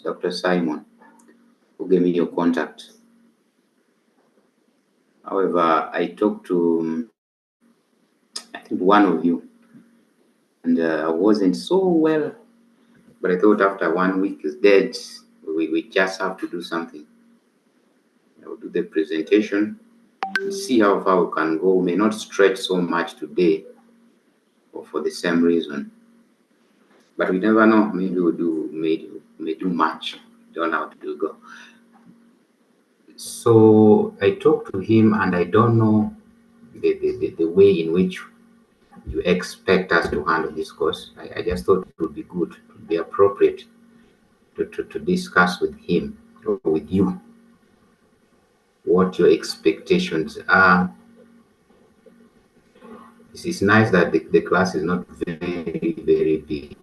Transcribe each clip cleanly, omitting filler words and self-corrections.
Dr. Simon, who gave me your contact. However, I talked to, I think, one of you, and I wasn't so well, but I thought after 1 week is dead, we just have to do something. I'll do the presentation, see how far we can go. We may not stretch so much today, or for the same reason, but we never know. Maybe we'll may do much. Don't know how to go. So I talked to him, and I don't know the way in which you expect us to handle this course. I just thought it would be good, it would be appropriate to discuss with him or with you what your expectations are. It's nice that the class is not very, very big,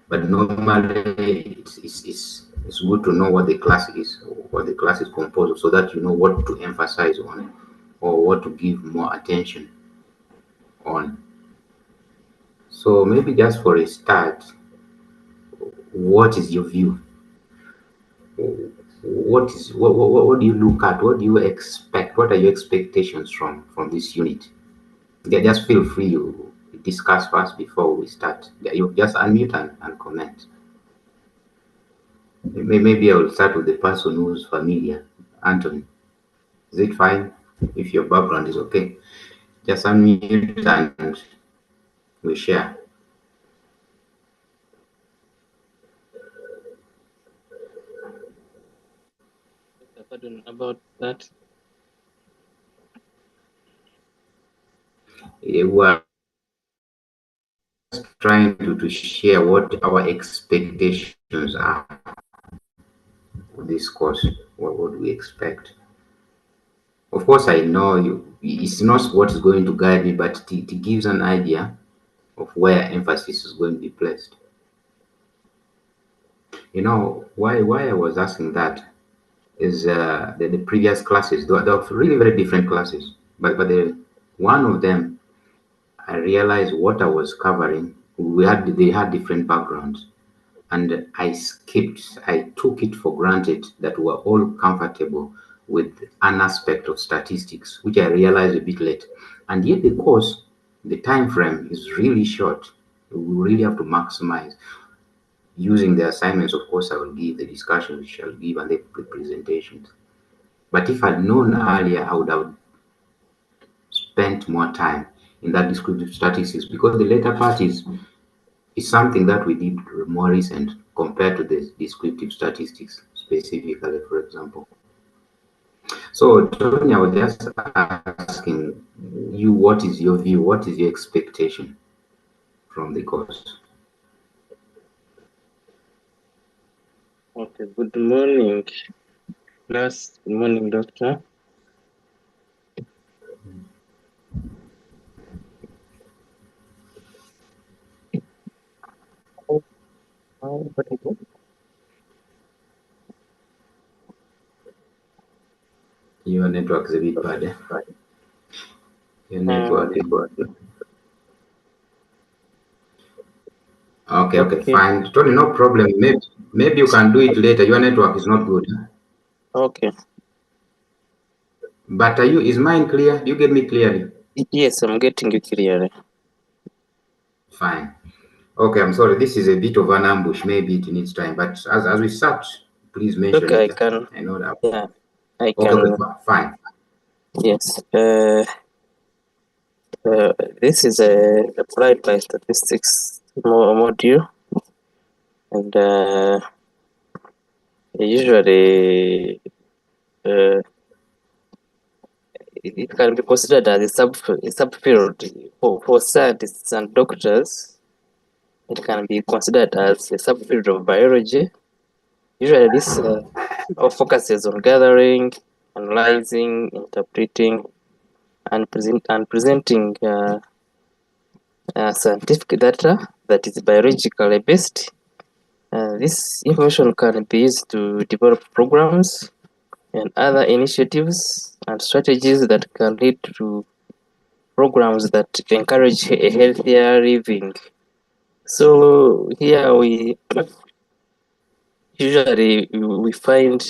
but normally it's good to know what the class is, or what the class is composed of, so that you know what to emphasize on or what to give more attention on. So maybe just for a start, what is your view? What do you look at? What do you expect? What are your expectations from this unit? Yeah, just feel free to discuss first before we start. Yeah, you just unmute and comment. Maybe I will start with the person who's familiar. Anthony, is it fine if your background is okay? Just unmute and we share. Pardon about that. We are trying to share what our expectations are for this course. What would we expect? Of course, I know it's not what is going to guide me, but it gives an idea of where emphasis is going to be placed. You know, why I was asking that is the previous classes. They were really very different classes, but one of them, I realized what I was covering. They had different backgrounds, and I took it for granted that we were all comfortable with an aspect of statistics, which I realized a bit late. And yet the course, the time frame is really short. We really have to maximize using the assignments. Of course, I will give the discussion, which I'll give, and the presentations. But if I'd known earlier, I would have spent more time in that descriptive statistics, because the later part is something that we did more recent compared to the descriptive statistics specifically, for example. So, Tony, I was just asking you, what is your view? What is your expectation from the course? Okay, good morning, class. Good morning, doctor. Your network is a bit bad. Eh? Your network. Okay, fine. Tony, no problem. Maybe you can do it later. Your network is not good. Okay. But is mine clear? Do you get me clearly? Yes, I'm getting you clearly. Fine. Okay, I'm sorry. This is a bit of an ambush. Maybe it needs time. But as we start, please mention okay, it. I can. I know that. Yeah, I can. Okay, fine. Yes. This is a applied biostatistics module, and usually it can be considered as a subfield for scientists and doctors. It can be considered as a subfield of biology. Usually, this focuses on gathering, analyzing, interpreting, and presenting scientific data that is biologically based. This information can be used to develop programs and other initiatives and strategies that can lead to programs that encourage a healthier living. So here we usually we find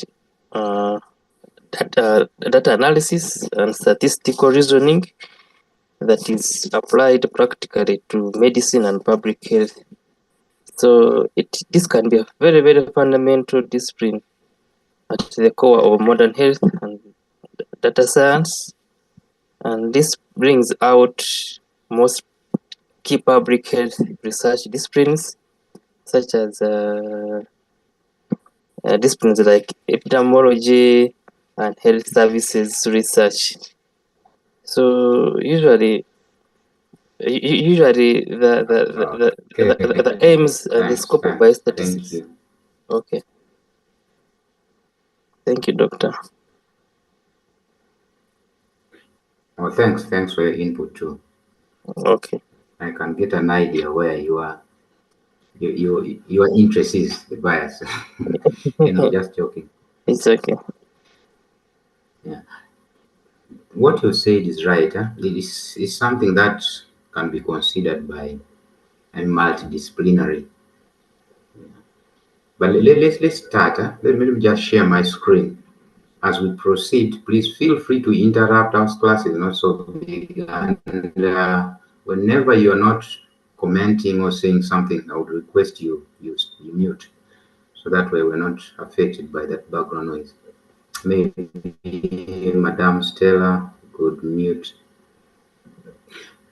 data analysis and statistical reasoning that is applied practically to medicine and public health. So this can be a very, very fundamental discipline at the core of modern health and data science. And this brings out most key public health research disciplines, such as disciplines like epidemiology and health services research. So usually the aims and the scope of Thank biostatistics. you. Okay. Thank you, Doctor. Oh, thanks for your input too. Okay. I can get an idea where your interest is, the bias. Just joking. It's okay. Yeah. What you said is right. Huh? It's something that can be considered by a multidisciplinary. But let's start. Huh? Let me just share my screen. As we proceed, please feel free to interrupt. Our class is not so big, and whenever you are not commenting or saying something, I would request you mute, so that way we're not affected by that background noise. Maybe Madam Stella could mute.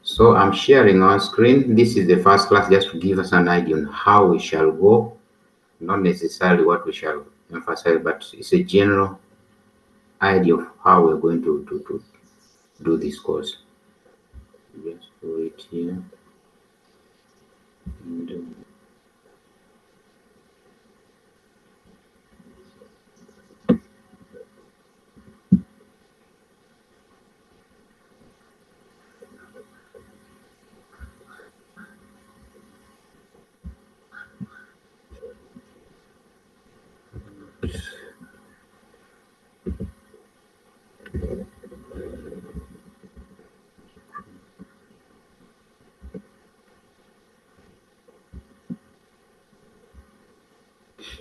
So I'm sharing our screen. This is the first class, just to give us an idea on how we shall go, not necessarily what we shall emphasize, but it's a general idea of how we're going to do this course. Just do it here. And,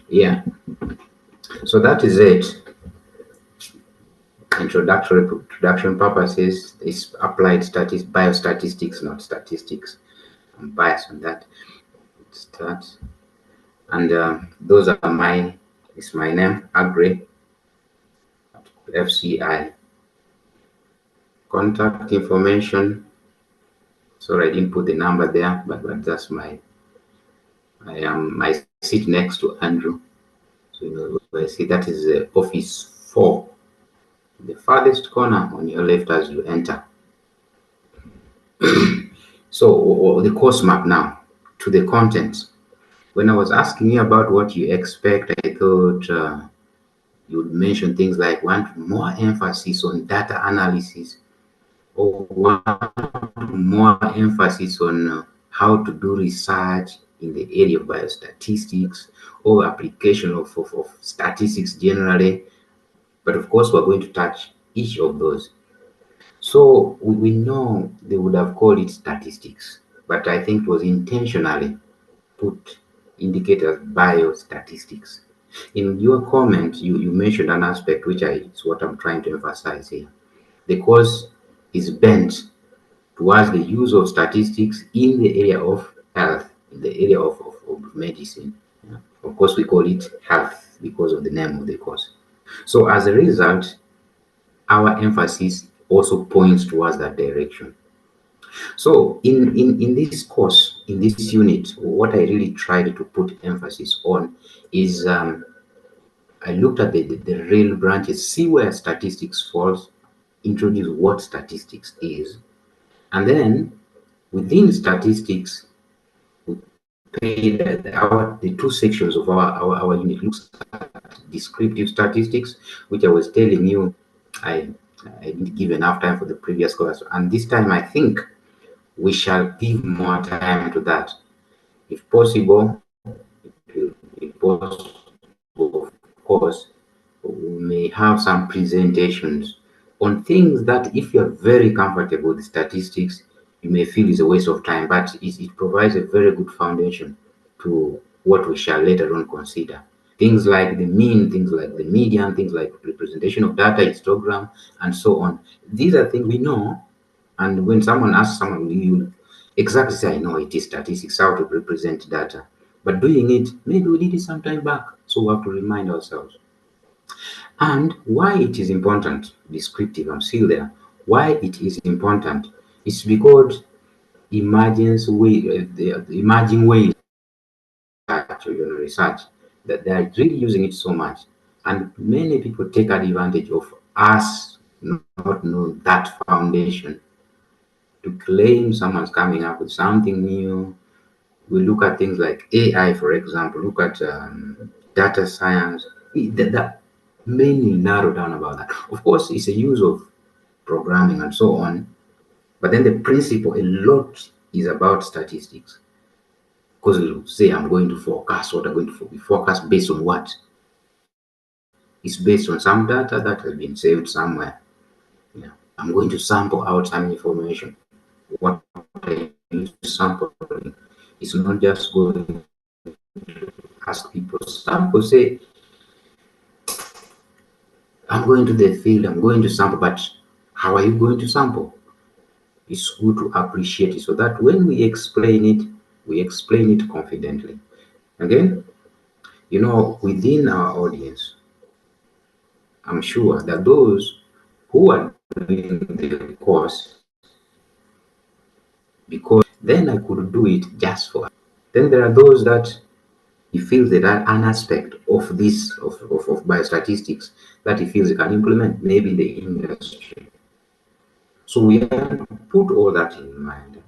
yeah, so that is it. Introduction purposes is applied biostatistics, not statistics. I'm biased on that. Start. And those are it's my name, Aggrey, FCI. Contact information. Sorry, I didn't put the number there, but that's I sit next to Andrew. So I see that is office 4, the farthest corner on your left as you enter. So the course map now to the content. When I was asking you about what you expect, I thought you would mention things like want more emphasis on data analysis, or want more emphasis on how to do research in the area of biostatistics, or application of statistics generally. But of course, we're going to touch each of those. So we know they would have called it statistics, but I think it was intentionally put indicators biostatistics. In your comment, you mentioned an aspect which is what I'm trying to emphasize here. The course is bent towards the use of statistics in the area of health, in the area of medicine. Yeah. Of course, we call it health because of the name of the course. So as a result, our emphasis also points towards that direction. So in this course, in this unit, what I really tried to put emphasis on is I looked at the real branches, see where statistics falls, introduce what statistics is, and then within statistics, we pay the two sections of our unit looks at descriptive statistics, which I was telling you I didn't give enough time for the previous class, and this time I think we shall give more time to that. If possible, it will be possible, of course, we may have some presentations on things that if you're very comfortable with statistics, you may feel is a waste of time, but it provides a very good foundation to what we shall later on consider. things like the mean, things like the median, things like representation of data, histogram, and so on. These are things we know. And when someone asks someone, you exactly say, I know it is statistics, how to represent data. But doing it, maybe we did it some time back. So we have to remind ourselves. And why it is important, descriptive, I'm still there. Why it is important is because the emerging ways research that they are really using it so much, and many people take advantage of us not knowing that foundation to claim someone's coming up with something new. We look at things like AI, for example, look at data science. That mainly narrow down about that. Of course, it's a use of programming and so on, but then the principle a lot is about statistics. Because you say I'm going to forecast what I'm going to be forecast based on what? It's based on some data that has been saved somewhere. Yeah. I'm going to sample out some information. What I use sampling is not just going to ask people sample, say I'm going to the field, I'm going to sample, but how are you going to sample? It's good to appreciate it so that when we explain it confidently. Again, within our audience, I'm sure that those who are doing the course, because then I could do it just for. Then there are those that he feels that an aspect of this of biostatistics that he feels he can implement maybe in the industry. So we have to put all that in mind.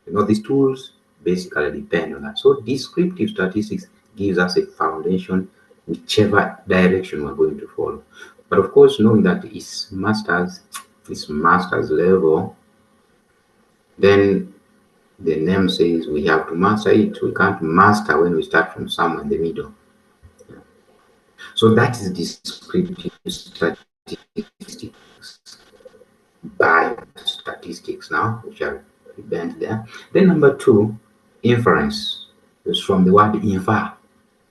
These tools basically depend on that. So descriptive statistics gives us a foundation, whichever direction we're going to follow. But of course, knowing that it's master's level, then the name says we have to master it. We can't master when we start from somewhere in the middle. So that is descriptive statistics, biostatistics now, which are bent there. Then number two, inference is from the word infer.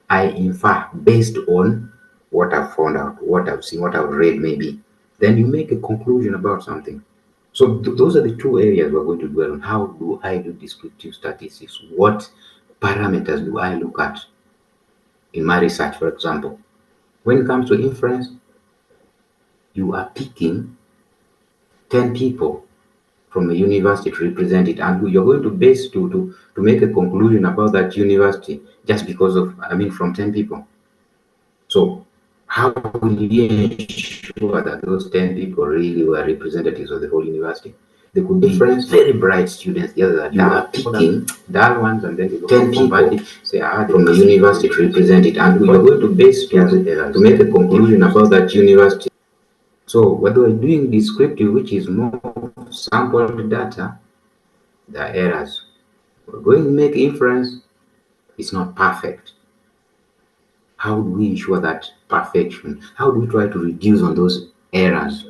I infer based on what I've found out, what I've seen, what I've read maybe. Then you make a conclusion about something. So those are the two areas we're going to dwell on. How do I do descriptive statistics? What parameters do I look at in my research, for example? When it comes to inference, you are picking 10 people from a university to represent it, and you're going to base to make a conclusion about that university just because of, from 10 people. So how will you ensure that those 10 people really were representatives of the whole university? They could be very bright students, the others are dull. You are picking dull ones, and then you 10 people say, from the university to represent it, and you're going to base to make a conclusion about that university. So whether we're doing descriptive, which is more sampled data, there are errors. We're going to make inference, it's not perfect. How do we ensure that perfection? How do we try to reduce on those errors?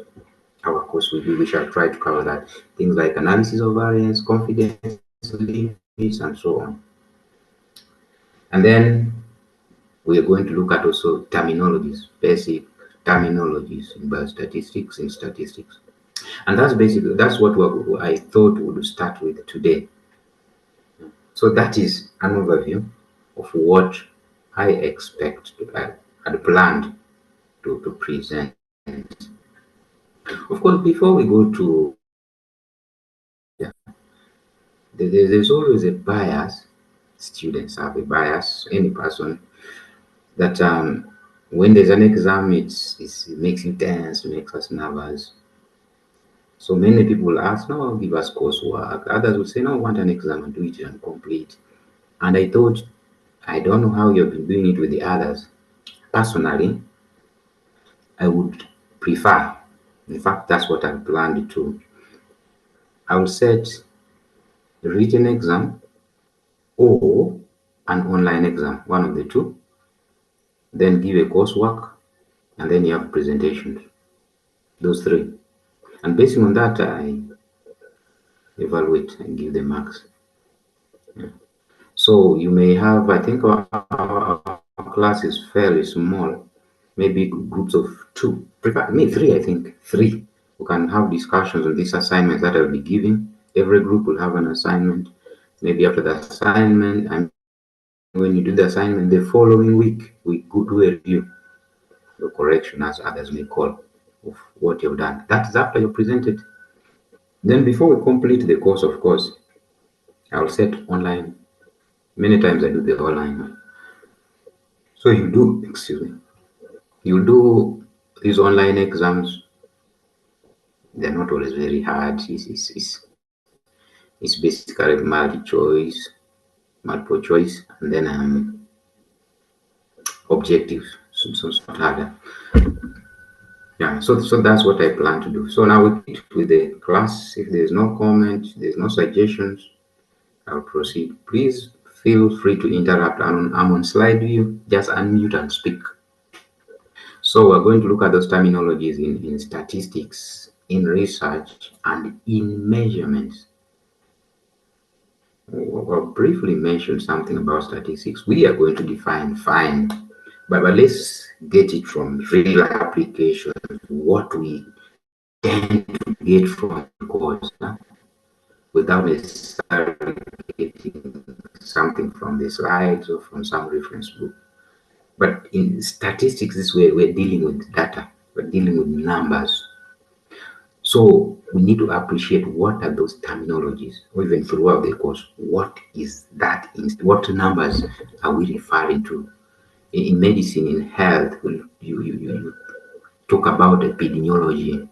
Of course, we shall try to cover that. Things like analysis of variance, confidence limits, and so on. And then we are going to look at also terminologies, basic terminologies in biostatistics, in statistics. And that's what I thought we would start with today. So that is an overview of what I expect had planned to present. Of course, before we go to there's always a bias. Students have a bias. Any person that when there's an exam, it makes it tense, makes us nervous. So many people will ask, no, give us coursework. Others will say, no, I want an exam and do it and complete. And I thought, I don't know how you've been doing it with the others. Personally, I would prefer, in fact, that's what I planned to. I will set a written exam or an online exam, one of the two. Then give a coursework, and then you have presentations. Those three. And based on that, I evaluate and give the marks. Yeah. So you may have, I think our class is fairly small, maybe groups of two, prefer me three, I think three. We can have discussions on these assignments that I'll be giving. Every group will have an assignment. Maybe after the assignment, I mean, when you do the assignment the following week, we could do a review, or correction, as others may call, of what you've done. That is after you present it. Then before we complete the course, of course, I'll set online. Many times I do the online. So you do, excuse me, you do these online exams. They're not always very hard. It's basically multiple choice, and then objectives. So it's not harder. Yeah, so that's what I plan to do. So now with the class, if there's no comment, there's no suggestions, I'll proceed. Please feel free to interrupt. I'm on slide view. Just unmute and speak. So we're going to look at those terminologies in statistics, in research, and in measurements. I'll briefly mention something about statistics. We are going to define fine, but let's get it from real applications, what we tend to get from the course, without necessarily getting something from the slides or from some reference book. But in statistics, this way we're dealing with data, we're dealing with numbers. So we need to appreciate what are those terminologies, or even throughout the course, what is that? What numbers are we referring to? In medicine, in health, you talk about epidemiology,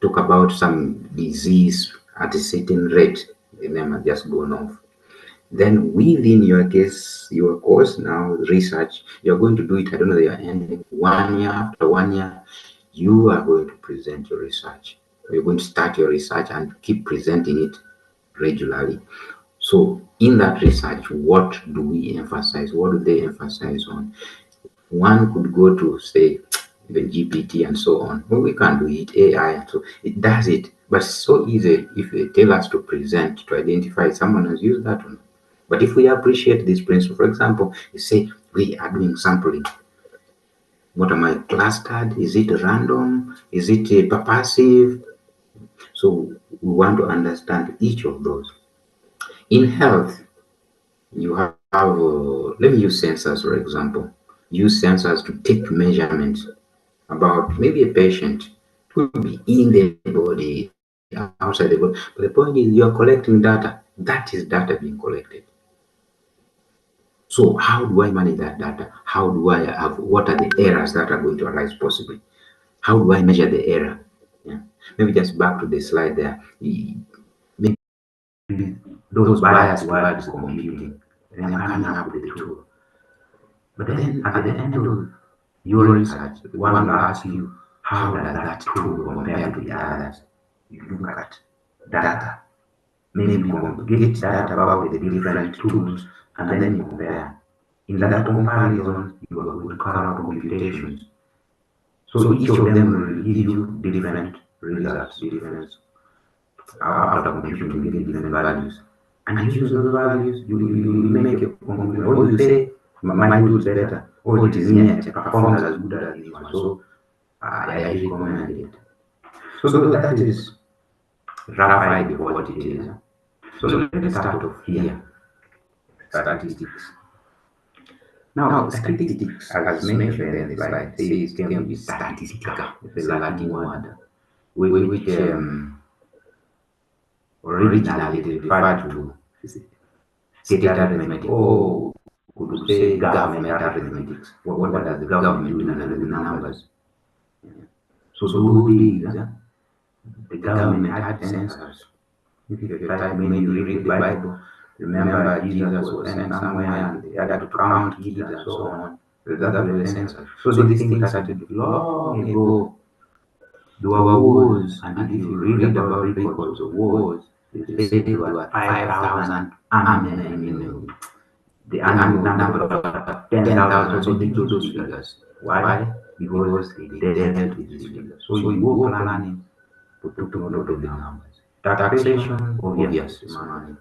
talk about some disease at a certain rate. The name has just gone off. Then within your case, your course now, research, you're going to do it, I don't know, you're ending 1 year, after 1 year, you are going to present your research. You're going to start your research and keep presenting it regularly. So in that research, what do we emphasize? What do they emphasize on? One could go to, say, even GPT and so on. Well, we can do it, AI, so it does it. But it's so easy if they tell us to present, to identify someone has used that one. But if we appreciate this principle, for example, you say we are doing sampling. What am I clustered? Is it random? Is it purposive? So we want to understand each of those. In health, you have, let me use sensors, for example. Use sensors to take measurements about maybe a patient. It could be in the body, outside the body. But the point is, you're collecting data. That is data being collected. So how do I manage that data? How do I have, what are the errors that are going to arise possibly? How do I measure the error? Yeah. Maybe just back to the slide there. Maybe those biased words computing. Then I'm coming up with the tool. But then at the end of your research, one will ask you, how does that tool compare to the others? You look at data. Maybe get data about the different tools and then you compare. In that comparison, you are going to carry out computations. So each of them will give you different results, different, after computing, you get different values. And using those values, you make a conclusion. Or you say, my tool is better, or it is near, it performs as good as this one. So I recommend it. So that is rough idea of what it is. So let's start off here. Statistics. Now, statistics, as mentioned in the slide, says can be statistica. It's a Latin word, which originally it referred to state arithmetic, or could you say government arithmetics. What does the government do in analyzing numbers? So those days, the government had censors. If you try, maybe you read the Bible, remember Jesus was sent somewhere and they had to count kids and so on. That was the census. So these things started long ago. There were wars, and if you read about records of wars, they say there were 5,000 army men. I mean, the army number about 10,000. So they give those figures. Why? Because they dealt with these figures. So in war planning, we took note of the numbers. Taxation, obvious, is money.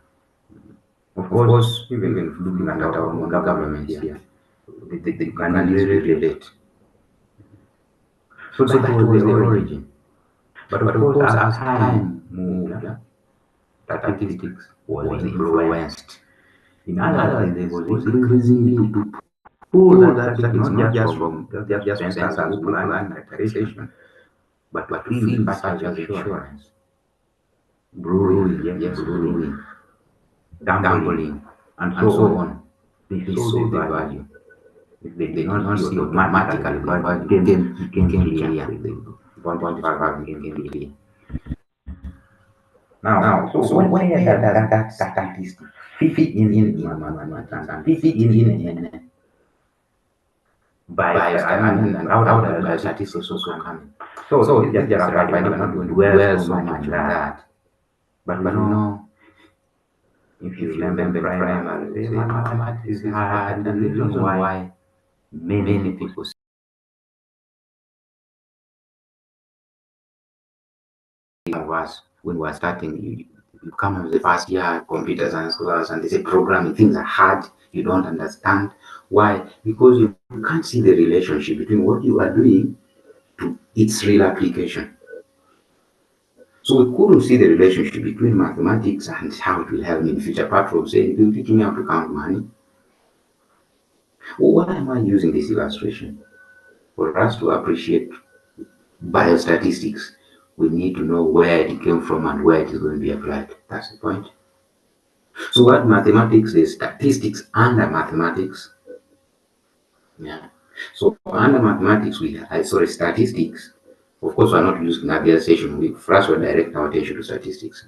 Of course, even looking at our own government here, You can easily relate. So So that that was was the the origin. origin. But But of of course, course, as as time time moved, moved, statistics was was influenced. influenced. In In other other words, it words, was was increasingly increasingly to to pull pull that that statistics statistics not not just just from from just to just to censors who censors who plan plan taxation, taxation, but to but to fields fields such such as as insurance, insurance, brewing, brewing, yes, yes, brewing, brewing, gambling, gambling, and so and so on. on. They They saw the saw the value. value. If they did They did not not see see automatically, automatically the the value value became became clear. clear. The Quantifiable quantifiable became became clear. clear. Now, Now, so so where where does does that that statistic statistic fit fit in in mathematics mathematics and and fit fit in in I mean, how does biostatistics biostatistics also also come in? come in? So So this is this just is a just a rough rough idea. idea. We're We're not not going going to to dwell dwell so so much much on on that. that. But But if you if you remember in remember in primary, primary, say say mathematics is mathematics is hard, hard, and the and the reason reason why why many many people people was when we were starting, you come in the first year computer science class and they say programming things are hard, you don't understand. Why? Because you can't see the relationship between what you are doing to its real application. So we couldn't see the relationship between mathematics and how it will help me in the future, apart from saying it will teach me how to count money. Well, why am I using this illustration? For us to appreciate biostatistics, we need to know where it came from and where it is going to be applied. That's the point. So what mathematics is statistics under mathematics. Yeah. So under mathematics, sorry, statistics. Of course, we're not using Aggrey session. We first will direct our attention to statistics.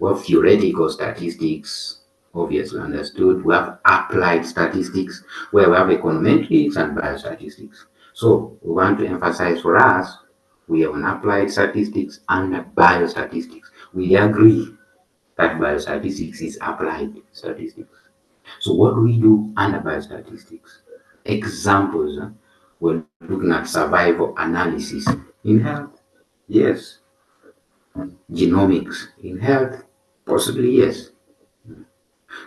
We have theoretical statistics, obviously understood. We have applied statistics, where we have econometrics and biostatistics. So we want to emphasize for us, we have an applied statistics and a biostatistics. We agree that biostatistics is applied statistics. So what do we do under biostatistics? Examples, we're looking at survival analysis in health, yes. Genomics in health, possibly yes.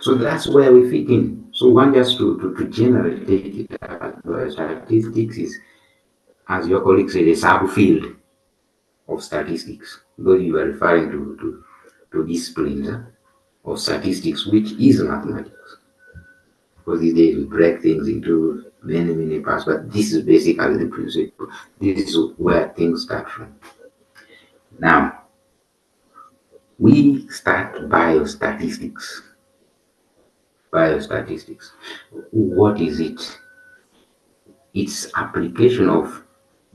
So that's where we fit in. So one just to generally take it statistics is, as your colleague said, a subfield of statistics. Though you are referring to disciplines of statistics, which is mathematics. Because these days we break things into many parts, but this is basically the principle. This is where things start from. Now, we start biostatistics. Biostatistics. What is it? It's application of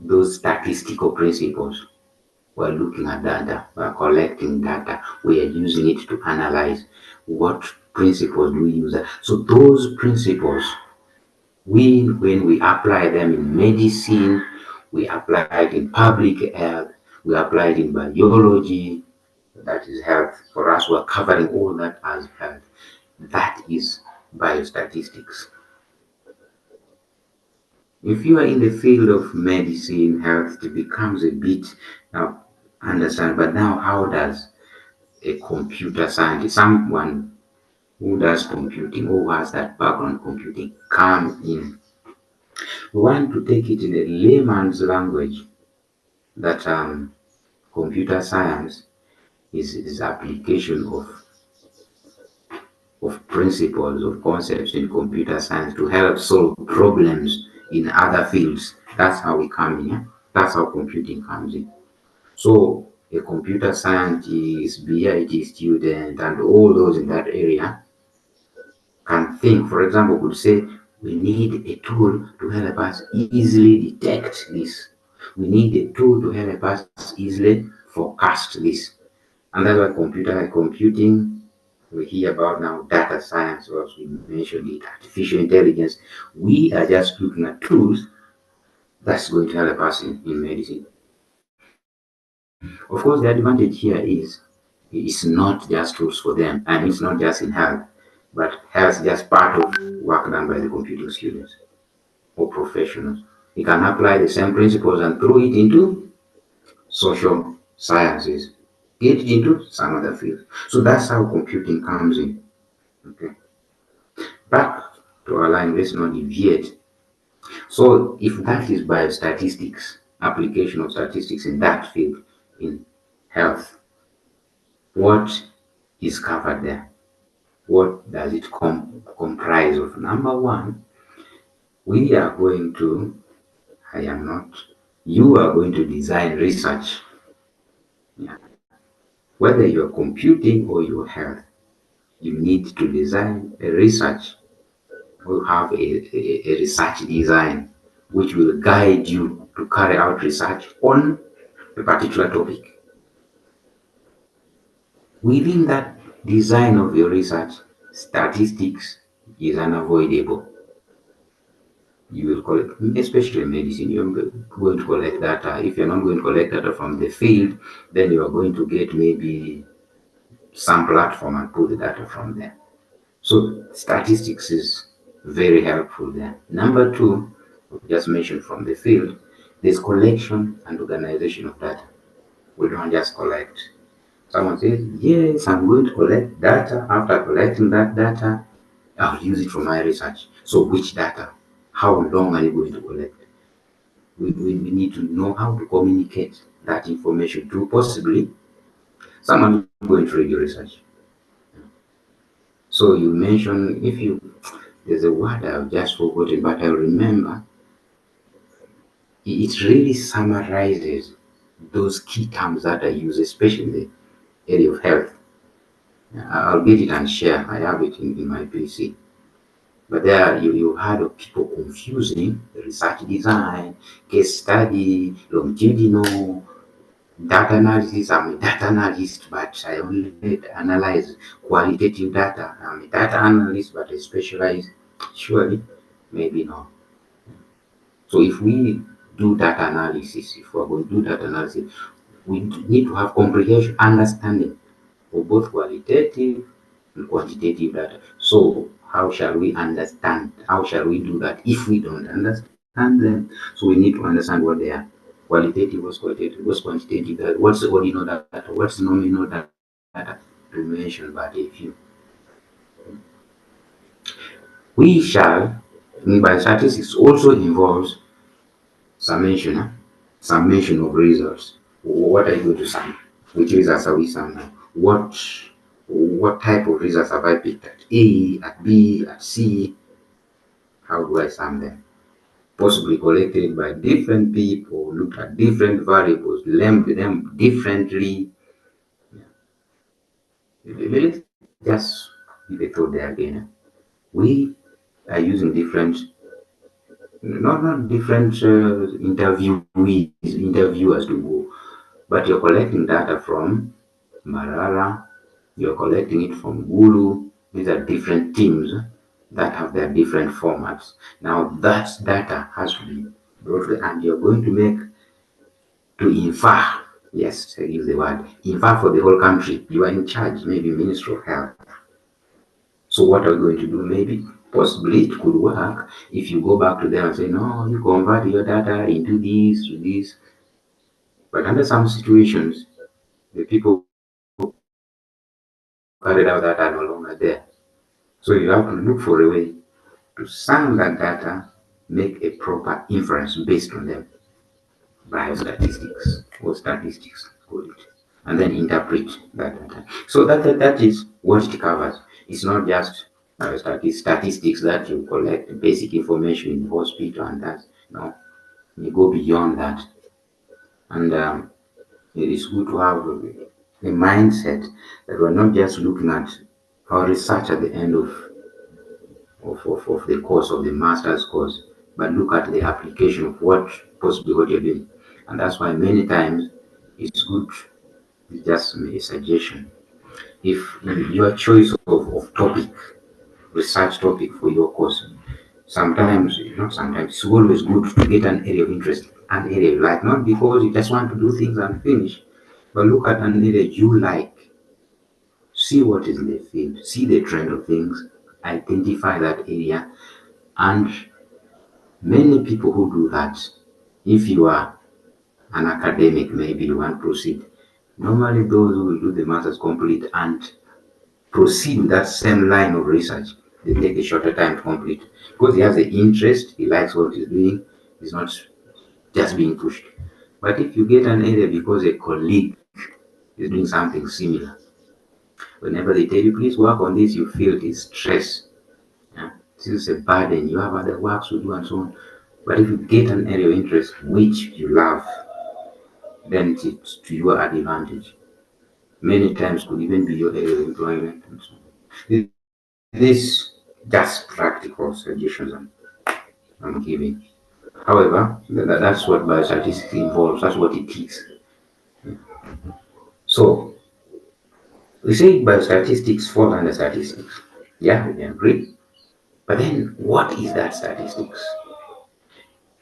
those statistical principles. We're looking at data, we're collecting data, we are using it to analyze what principles do we use. So those principles, when we apply them in medicine, we apply it in public health, we apply it in biology, that is health. For us, we're covering all that as health. That is biostatistics. If you are in the field of medicine, health, it becomes a bit now understand. But now, how does a computer scientist, someone who does computing, who has that background computing, come in? We want to take it in a layman's language that computer science is application of principles, of concepts in computer science to help solve problems in other fields. That's how we come in. Yeah? That's how computing comes in. So a computer scientist, BIT student, and all those in that area can think, for example, could say, we need a tool to help us easily detect this. We need a tool to help us easily forecast this. And that's why computing, we hear about now data science, or as we mentioned it, artificial intelligence. We are just looking at tools that's going to help us in medicine. Of course, the advantage here is it's not just tools for them, and it's not just in health, but health is just part of work done by the computing students or professionals. You can apply the same principles and throw it into social sciences, get it into some other field. So that's how computing comes in. Okay. Back to align, let's not deviate. So if that is biostatistics, application of statistics in that field, in health, what is covered there? What does it comprise of? Number one, we are going to, I am not, you are going to design research. Yeah. Whether you're computing or your health, you need to design a research or have a research design which will guide you to carry out research on a particular topic. Within that design of your research, statistics is unavoidable. You will collect, especially in medicine, you're going to collect data. If you're not going to collect data from the field, then you are going to get maybe some platform and pull the data from there. So statistics is very helpful there. Number two, just mentioned from the field, there's collection and organization of data. We don't just collect. Someone says, yes, I'm going to collect data. After collecting that data, I'll use it for my research. So which data? How long are you going to collect? We need to know how to communicate that information to possibly someone going to read your research. So you mentioned, if you, there's a word I've just forgotten, but I remember, it really summarizes those key terms that I use, especially in the area of health. I'll get it and share. I have it in my PC. But there you heard of people confusing research design, case study, longitudinal, data analysis. I'm a data analyst, but I only analyze qualitative data. I'm a data analyst, but I specialize. Surely, maybe not. So if we do data analysis, if we're going to do data analysis, we need to have comprehension, understanding of both qualitative and quantitative data. So how shall we understand? How shall we do that if we don't understand them? So we need to understand what they are. Qualitative, what's qualitative, what's quantitative data, what's ordinal data, what's nominal data, to mention but a few. We shall, by statistics also involves summation, summation of results. What are you going to sum? Which results are we summing? What type of results have I picked at A, at B, at C? How do I sum them? Possibly collected by different people, looked at different variables, lumped them differently. Let's just give a thought there again. We are using different, not different interviewers to go, but you're collecting data from Marara, you're collecting it from Guru. These are different teams that have their different formats. Now that data has to be brought, and you're going to make to infer. Yes, I use the word infer for the whole country. You are in charge, maybe Minister of Health. So what are we going to do? Maybe possibly it could work if you go back to them and say, no, you convert your data into this to this. But under some situations, the people carried out that are no longer there. So you have to look for a way to sum that data, make a proper inference based on them. Biostatistics or statistics, call it, and then interpret that data. So that is what it covers. It's not just statistics that you collect basic information in the hospital and that. No, you go beyond that. And it is good to have a mindset that we're not just looking at our research at the end of the course of the master's course, but look at the application of what possibly what you're doing. And that's why many times it's good, it's just a suggestion. If your choice of topic, research topic for your course, sometimes, not sometimes, it's always good to get an area of interest, an area you like, not because you just want to do things and finish, but look at an area you like, see what is in the field, see the trend of things, identify that area, and many people who do that, if you are an academic, maybe you want to proceed. Normally, those who will do the master's complete and proceed with that same line of research, they take a shorter time to complete because he has the interest, he likes what he's doing, he's not just being pushed. But if you get an area because a colleague is doing something similar, whenever they tell you, please work on this, you feel this stress. Yeah? This is a burden, you have other works to do and so on. But if you get an area of interest which you love, then it's to your advantage. Many times could even be your area of employment and so on. This just practical suggestions I'm giving. However, that's what biostatistics involves, that's what it is. So we say biostatistics fall under statistics. Yeah, we agree. But then what is that statistics?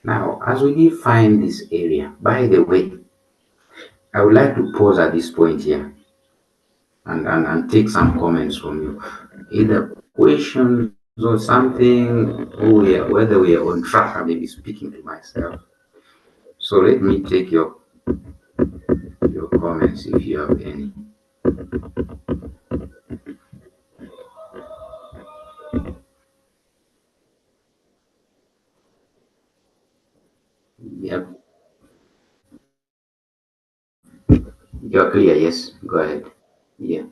Now, as we define this area, by the way, I would like to pause at this point here and take some comments from you. Either questions or something, whether we are on track, I may be speaking to myself. So let me take your comments if you have any. Yep, you're clear. Yes, go ahead. Yeah.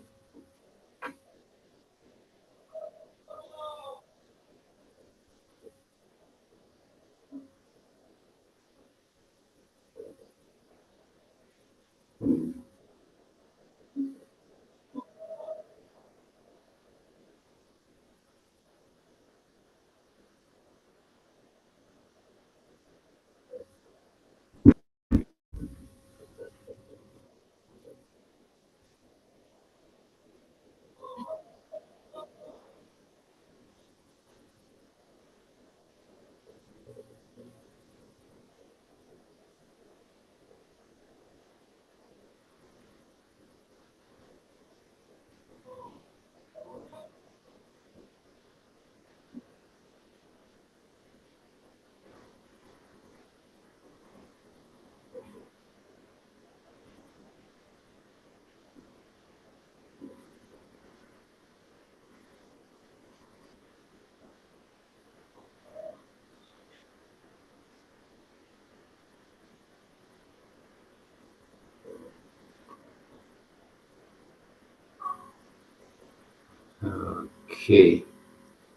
Okay.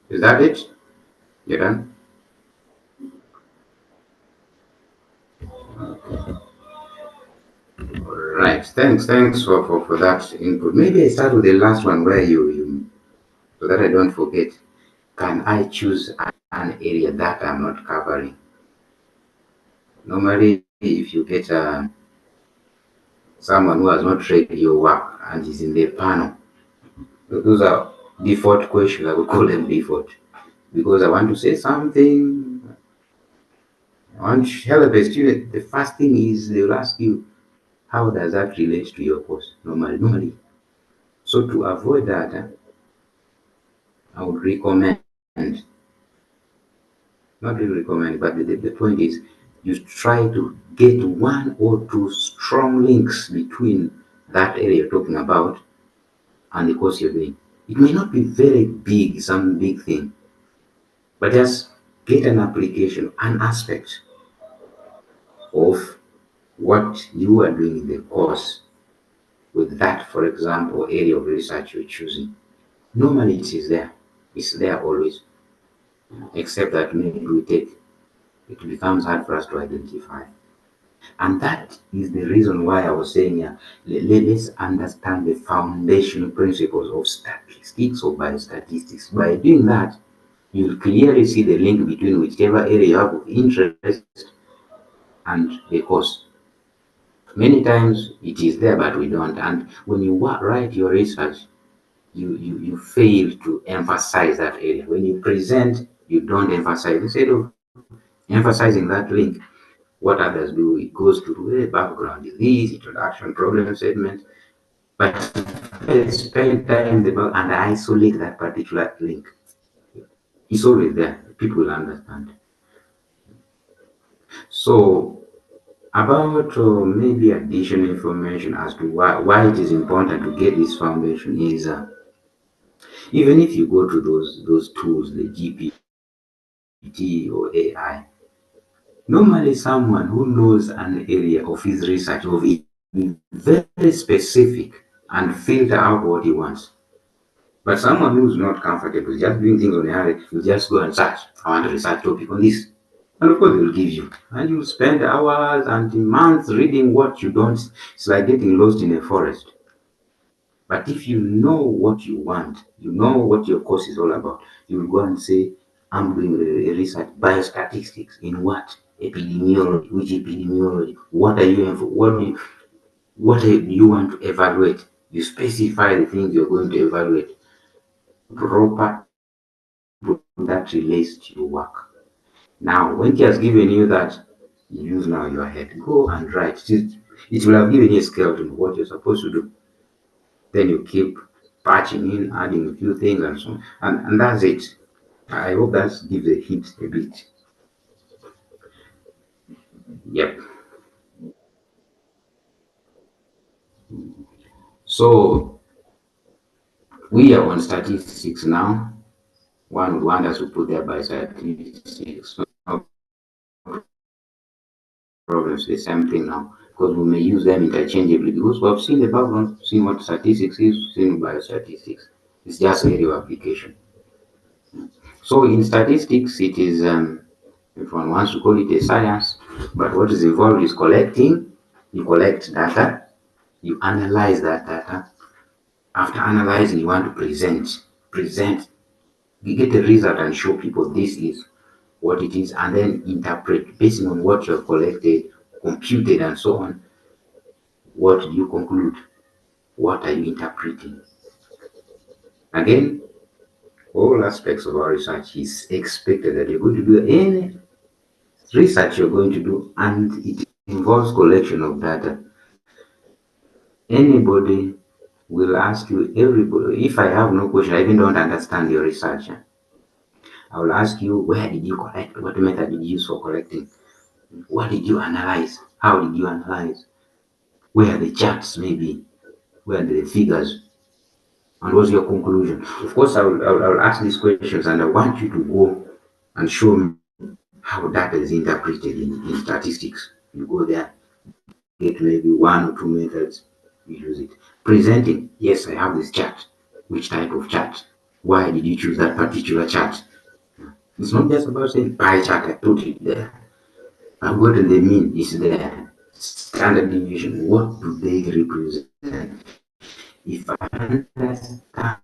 Is that it? You're done? Right. Thanks for that input. Maybe I start with the last one where you so that I don't forget. Can I choose an area that I'm not covering? Normally, if you get someone who has not read your work and is in the panel, those are default questions. I would call them default because I want to say something. I want to help a student. The first thing is they will ask you, how does that relate to your course? Normally. So to avoid that, I would recommend, not really recommend, but the point is you try to get one or two strong links between that area you're talking about and the course you're doing. It may not be very big, some big thing, but just get an application, an aspect of what you are doing in the course with that, for example, area of research you're choosing. Normally it is there. It's there always, except that maybe it becomes hard for us to identify. And that is the reason why I was saying here, let's understand the foundation principles of statistics or biostatistics. By doing that, you'll clearly see the link between whichever area you have of interest and the course. Many times it is there, but we don't. And when you write your research, you fail to emphasize that area. When you present, you don't emphasize. Instead of emphasizing that link, what others do, it goes to the background, this, introduction, problem statement. But spend time in the back and isolate that particular link. It's always there. People will understand. So about maybe additional information as to why it is important to get this foundation is Even if you go to those tools, the GPT or AI, normally someone who knows an area of his research of it be very specific and filter out what he wants. But someone who's not comfortable just doing things on the internet, you just go and search. I want to research topic on this. And of course, they will give you. And you spend hours and months reading what you don't. It's like getting lost in a forest. But if you know what you want, you know what your course is all about, you will go and say, I'm doing a research, biostatistics in what? Epidemiology. Which epidemiology? What are you, what do you want to evaluate? You specify the things you're going to evaluate. Proper that relates to your work. Now, when he has given you that, use now your head. Go and write. It will have given you a scale to what you're supposed to do. Then you keep patching in, adding a few things and so on. And that's it. I hope that gives a hint a bit. Yep. So we are on statistics now. One would want us to put there by statistics. No problems, the same thing now. Because we may use them interchangeably because we have seen the background, seen what statistics is, seen biostatistics. It's just area of application. So in statistics, it is, if one wants to call it a science, but what is involved is collecting. You collect data, you analyze that data. After analyzing, you want to present. You get a result and show people this is what it is, and then interpret based on what you have collected, computed, and so on. What do you conclude? What are you interpreting? Again, all aspects of our research is expected that you're going to do any research you're going to do, and it involves collection of data. Anybody will ask you, everybody, if I have no question, I even don't understand your research, I will ask you, where did you collect? What method did you use for collecting? What did you analyze? How did you analyze? Where are the charts, maybe? Where are the figures? And what's your conclusion? Of course, I will ask these questions and I want you to go and show me how data is interpreted in statistics. You go there, get maybe one or two methods, you use it. Presenting, yes, I have this chart. Which type of chart? Why did you choose that particular chart? It's not just about saying pie chart, I put it there. And what do they mean? Is there standard deviation? What do they represent? If I understand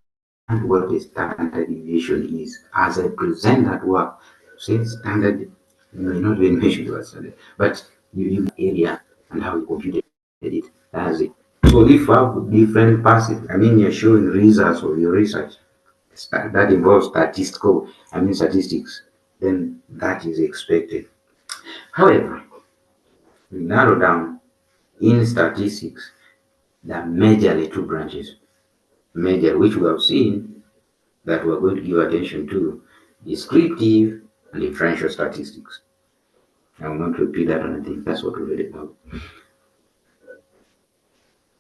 what the standard deviation is, as I present that work, say standard, you may not even mention the word standard, but you area and how you computed it. That's it. So if you have different passes, I mean, you're showing results of your research that involves statistics, then that is expected. However, we narrow down in statistics, there are majorly two branches. Major, which we have seen that we're going to give attention to, descriptive and differential statistics. I will not repeat that, and I think that's what we read about.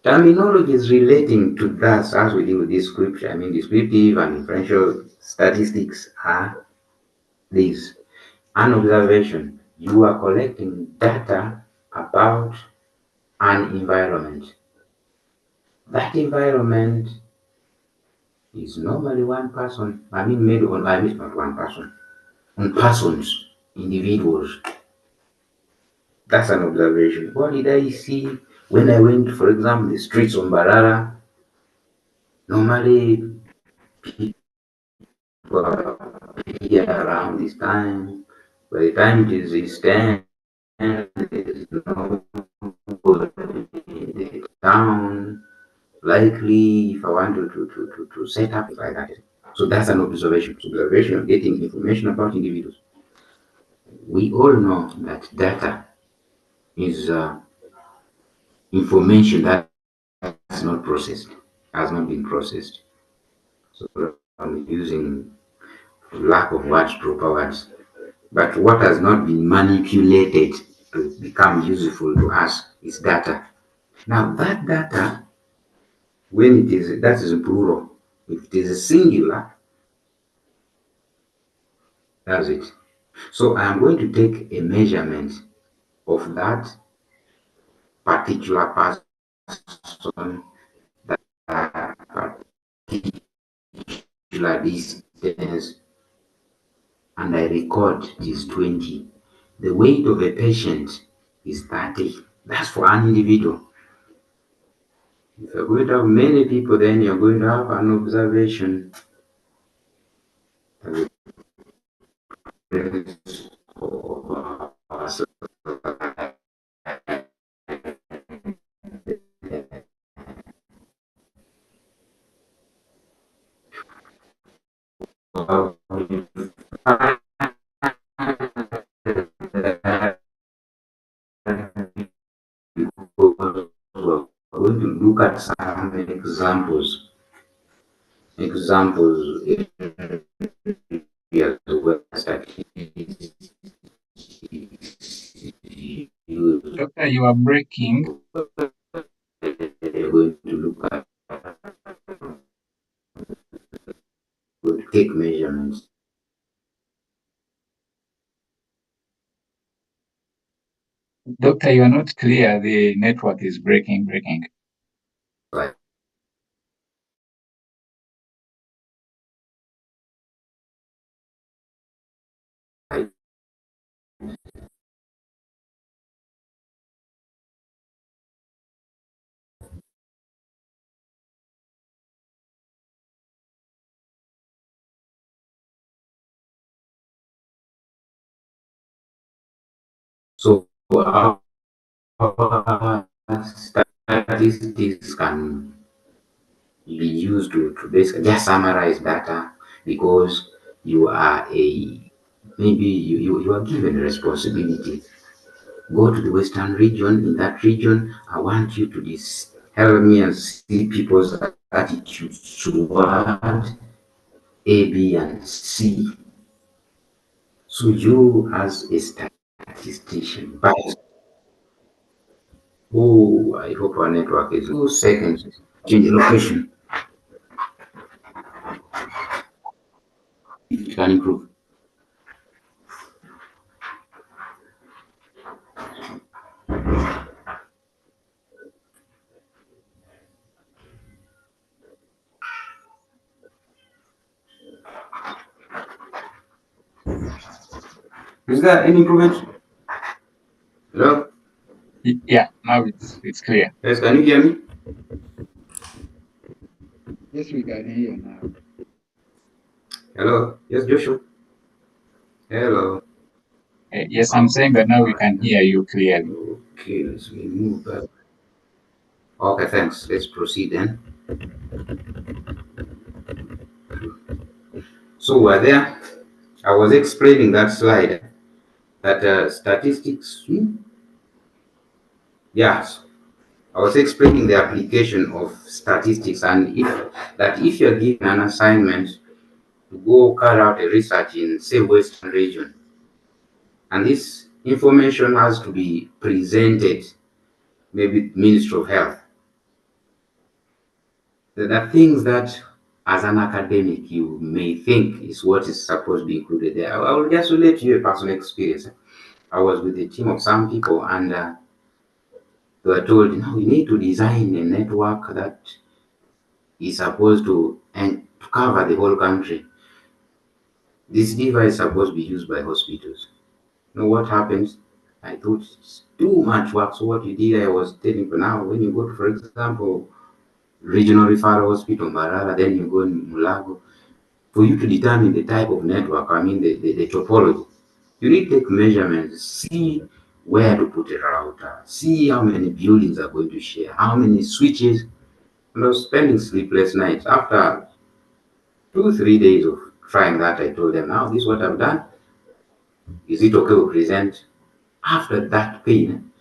Terminology is relating to that as we deal with description. I mean, descriptive and differential statistics are these. An observation. You are collecting data about an environment. That environment is normally one person. I mean, maybe on, I mean, not one person, on persons, individuals. That's an observation. What did I see when I went, for example, the streets of Mbarara? Normally, people are here around this time. By the time it is 10, there is no the town. Likely, if I want to set up like that. So that's an observation. Observation, getting information about individuals. We all know that data is information that's not processed, has not been processed. So I'm using lack of words, proper words. But what has not been manipulated to become useful to us is data. Now that data, when it is, that is a plural. If it is a singular, that's it. So I am going to take a measurement of that particular person, that particular distance, and I record it is 20. The weight of a patient is 30. That's for an individual. If you're going to have many people, then you're going to have an observation we're going to look at some examples. Areas where statistics use. Doctor, you are breaking. We're going to look at, we'll take measurements. Doctor, you are not clear. The network is breaking. Like, so our statistics can be used to basically just summarize data, because you are maybe you are given a responsibility. Go to the Western region. In that region, I want you to help me and see people's attitudes toward A, B, and C. So you, as a statistician, oh, I hope our network is 2 seconds. Change the location. It can improve. Is there any improvement? Hello? Yeah, now it's clear. Yes, can you hear me? Yes, we can hear you now. Hello? Yes, Joshua? Hello? Yes, I'm saying that now we can hear you clearly. Okay, let's move back. Okay, thanks. Let's proceed then. So we're there. I was explaining that slide that statistics. Yes, I was explaining the application of statistics, and if you're given an assignment to go carry out a research in, say, Western region, and this information has to be presented, maybe Ministry of Health. There are things that, as an academic, you may think is what is supposed to be included there. I will just relate to you a personal experience. I was with a team of some people, and they were told, no, we need to design a network that is supposed to cover the whole country. This device is supposed to be used by hospitals. You know what happens? I thought it's too much work. So what we did, I was telling you now, when you go to, for example, regional referral hospital, Mbarara, then you go in Mulago, for you to determine the type of network, I mean the topology, you need to take measurements, see where to put a router, see how many buildings are going to share, how many switches. And I was spending sleepless nights. After 2 3 days of trying that, I told them, now this is what I've done. Is it okay to present? After that pain,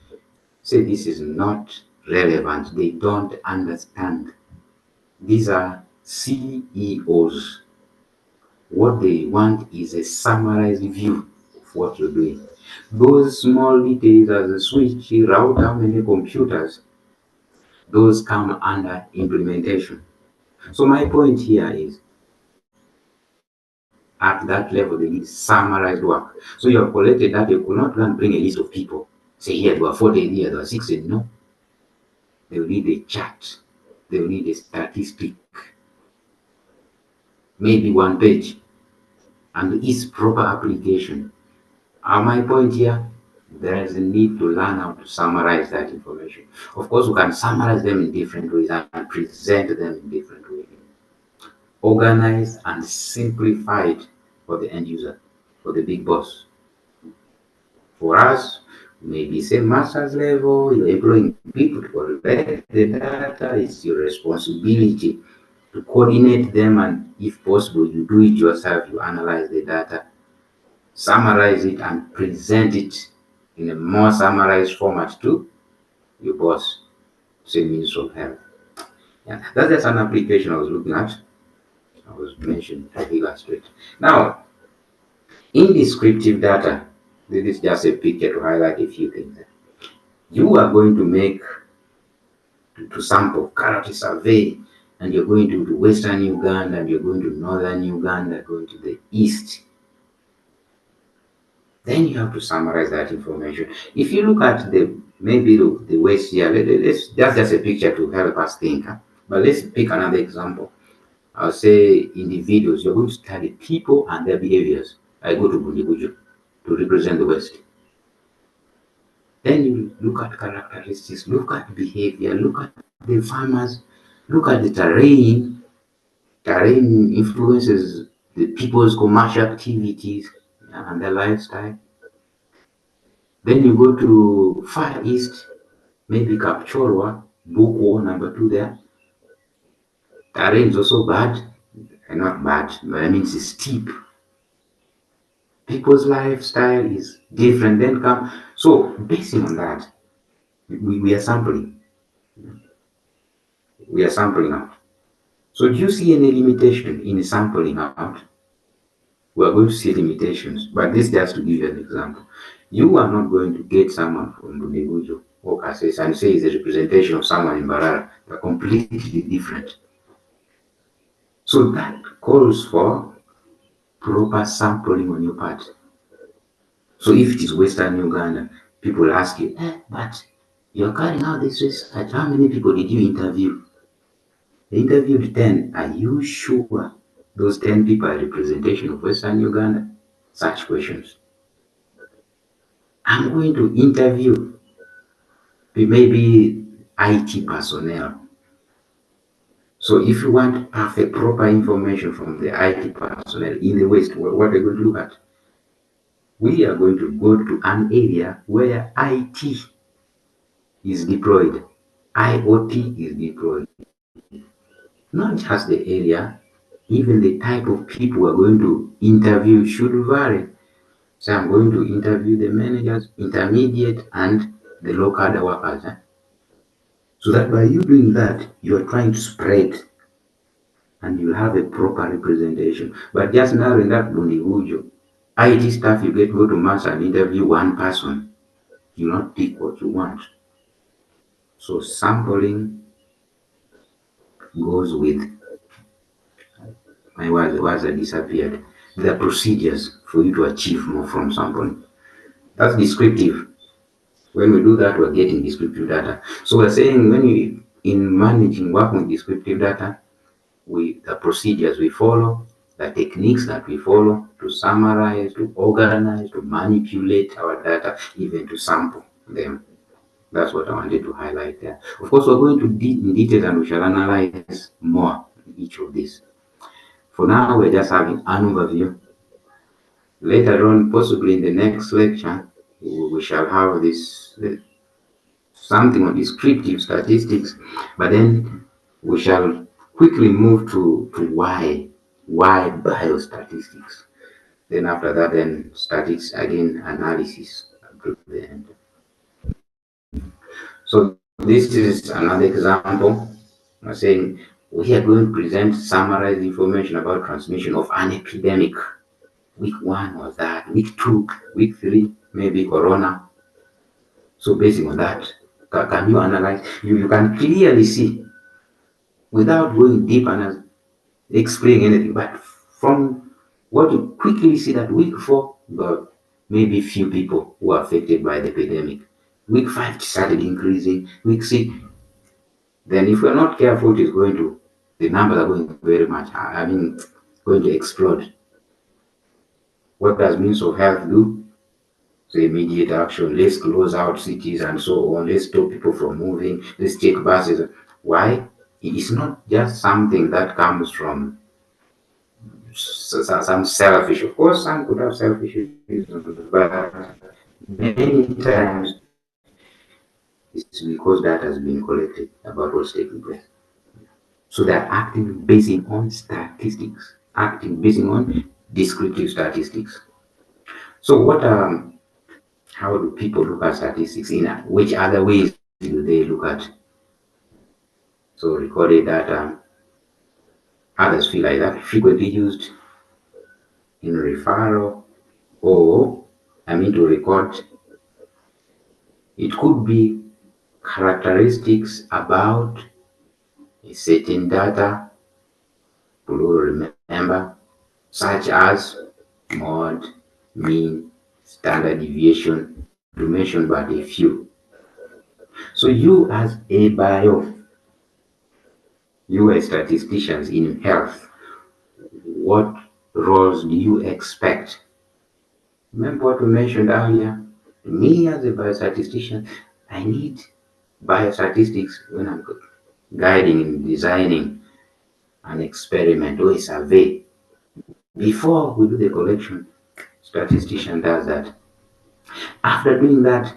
say this is not relevant. They don't understand. These are CEOs. What they want is a summarized view of what you're doing. Those small details as a switch, router, how many computers, those come under implementation. So my point here is, at that level, they need summarized work. So you have collected that, you could not go and bring a list of people. Say here there were 40, here there were 60. No. They will need a chart. They will need a statistic. Maybe one page. And its proper application. My point here, there is a need to learn how to summarize that information. Of course, we can summarize them in different ways and present them in different ways. Organize and simplify it for the end user, for the big boss. For us, maybe say master's level, you're employing people to collect the data, it's your responsibility to coordinate them, and if possible, you do it yourself, you analyze the data, summarize it, and present it in a more summarized format to your boss, say Minister of Health. Yeah, that's just an application I was looking at. I was mentioned to illustrate. Now, in descriptive data, this is just a picture to highlight a few things. You are going to make to sample character survey, and you're going to Western Uganda, and you're going to Northern Uganda, going to the East. Then you have to summarize that information. If you look at maybe the West here, that's just a picture to help us think. But let's pick another example. I'll say individuals, you're going to study people and their behaviors. I go to Bundibujo to represent the West. Then you look at characteristics, look at behavior, look at the farmers, look at the terrain. Terrain influences the people's commercial activities and their lifestyle. Then you go to Far East, maybe Kapchorwa, Buko, number 2 there. Terrain is also bad, not bad, but I mean it's steep. People's lifestyle is different. Then so basing on that, we are sampling. We are sampling out. So do you see any limitation in sampling out? We are going to see limitations, but this just to give you an example. You are not going to get someone from Bunegujo or Kasese and say it's a representation of someone in Barara. They're completely different. So that calls for proper sampling on your part. So if it is Western Uganda, people ask you, but you're carrying out this research, how many people did you interview? They interviewed 10. Are you sure those 10 people are representation of Western Uganda? Such questions. I'm going to interview maybe IT personnel. So if you want perfect, proper information from the IT personnel in the West, what are you going to look at? We are going to go to an area where IT is deployed, IoT is deployed. Not just the area, even the type of people we're going to interview should vary. So I'm going to interview the managers, intermediate, and the local workers. So that by you doing that, you're trying to spread and you have a proper representation. But just now in that Bundibujo, IT staff, you go to mass and interview one person. You not pick what you want. So sampling goes with my words that disappeared. There are procedures for you to achieve more from sampling. That's descriptive. When we do that, we're getting descriptive data. So we're saying when you in managing work with descriptive data, the procedures we follow, the techniques that we follow to summarize, to organize, to manipulate our data, even to sample them. That's what I wanted to highlight there. Of course, we're going to in detail and we shall analyze more each of these. For now, we're just having an overview. Later on, possibly in the next lecture, we shall have this something on descriptive statistics, but then we shall quickly move to why biostatistics. Then after that, then statistics again analysis to the end. So this is another example. I'm saying we are going to present summarized information about transmission of an epidemic. Week 1 was that, week 2, week 3, maybe corona. So based on that, can you analyze? You can clearly see without going deep and explaining anything. But from what you quickly see that week 4, but maybe few people who are affected by the epidemic. Week 5 started increasing. Week 6, then if we're not careful, it is going to, the numbers are going very much, going to explode. What does Ministry of Health do? So immediate action. Let's close out cities and so on. Let's stop people from moving. Let's take buses. Why? It's not just something that comes from some selfish. Of course, some could have selfish reasons, but many times it's because data has been collected about what's taking place. So they're acting basing on statistics, acting basing on descriptive statistics. So how do people look at statistics? In which other ways do they look at? So recorded data, others feel like that, frequently used in referral, or to record. It could be characteristics about a certain data, people will remember, such as mode, mean, standard deviation, to mention but a few. So you as statisticians in health, what roles do you expect? Remember what we mentioned earlier? Me as a biostatistician, I need biostatistics when I'm guiding and designing an experiment or a survey. Before we do the collection, statistician does that. After doing that,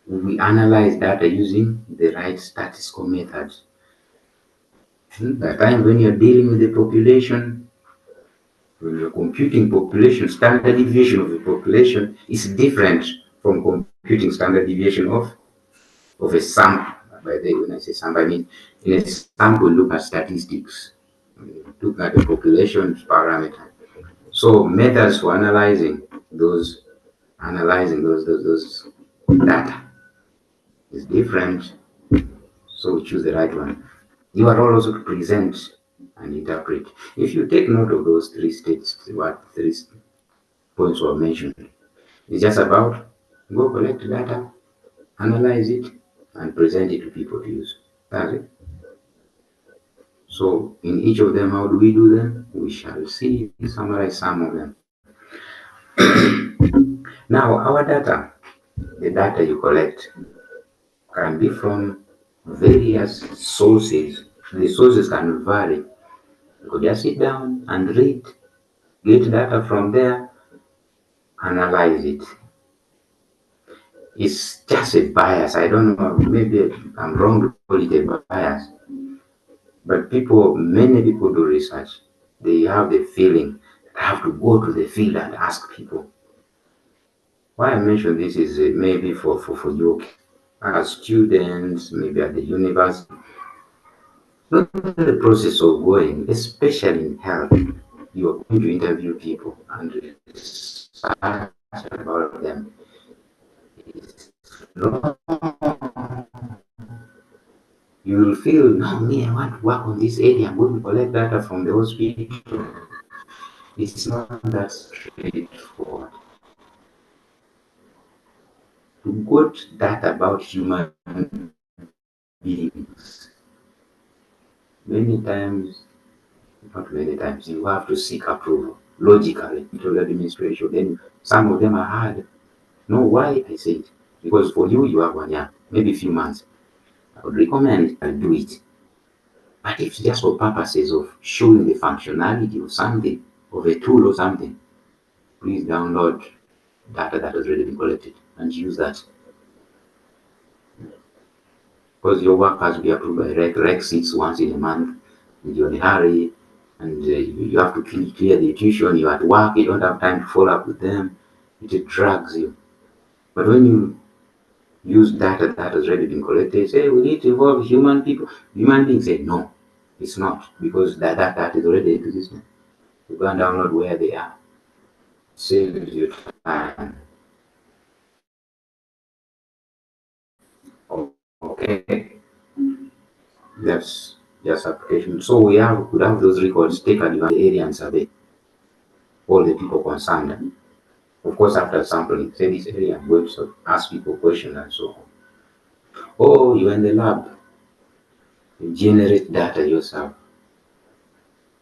we analyze data using the right statistical methods. The time when you're dealing with the population, when you're computing population, standard deviation of the population is different from computing standard deviation of a sample. By the way, when I say sample, I mean in a sample, look at statistics, look at the population parameter. So methods for analyzing those data is different. So we choose the right one. Your role also to present and interpret. If you take note of those three states, what three points were mentioned, it's just about go collect data, analyze it, and present it to people to use. That's it. So in each of them, how do we do them? We shall see, summarize some of them. Now, our data, the data you collect, can be from various sources. The sources can vary. You could just sit down and read, get data from there, analyze it. It's just a bias. I don't know, maybe I'm wrong to call it a bias. But many people do research. They have the feeling that I have to go to the field and ask people. Why I mention this is maybe for you as students, maybe at the university. Not the process of going, especially in health, you are going to interview people and research about them. You will feel, no, me, I want to work on this area. I'm going to collect data from the hospital. It's not that straightforward. To get data about human beings, many times, not many times, you have to seek approval logically to the administration. Then some of them are hard. Know why I say it? Because for you, you have 1 year, maybe a few months. I would recommend and do it. But if just for purposes of showing the functionality of something, of a tool or something, please download data that has already been collected and use that. Because your work has to be approved by rec sits once in a month, and you're in a hurry, and you have to clear the tuition, you're at work, you don't have time to follow up with them, it drags you. But when you use data that has already been collected, say we need to involve human beings say no, it's not, because that data is already existing. You go and download where they are. Saves you time. Okay. Yes. just application. So we could have those records, take advantage of the area and survey all the people concerned. Of course, after sampling, say this area, I'm going to ask people questions and so on. Oh, you're in the lab, you generate data yourself.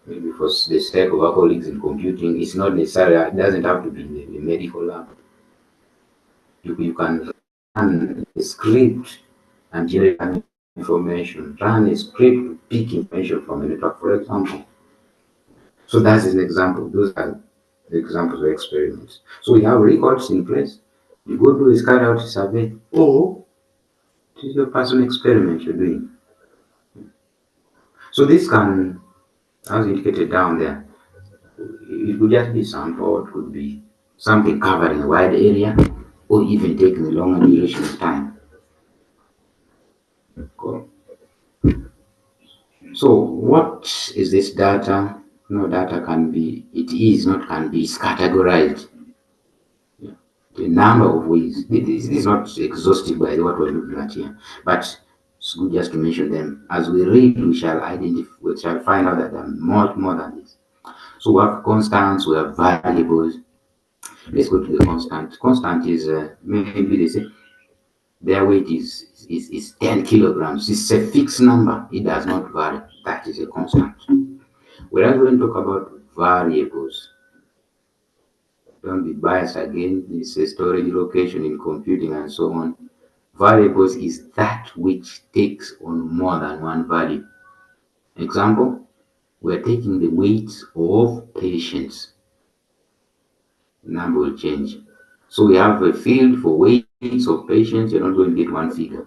Maybe for the sake of our colleagues in computing, it's not necessary, it doesn't have to be in the medical lab. You can run a script and generate information, run a script to pick information from a network, for example. So that's an example. Those are the examples of experiments. So we have records in place. You go do a carry out a survey. Oh, this is your personal experiment you're doing. So this can, as indicated down there, it could just be sample, or it could be something covering a wide area, or even taking a longer duration of time. Cool. So what is this data? No, data can be, it is not can be, it's categorized. Yeah. The number of ways. This is not exhaustive by what we're looking at here, but it's good just to mention them. As we read, we shall identify, we shall find out that there are more than this. So we have constants, we have variables. Let's go to the constant. Constant is maybe they say their weight is 10 kilograms. It's a fixed number. It does not vary. That is a constant. We're going to talk about variables. Don't be biased again. It's a storage location in computing and so on. Variables is that which takes on more than one value. Example, we're taking the weight of patients. The number will change. So we have a field for weights of patients. You're not going to get one figure.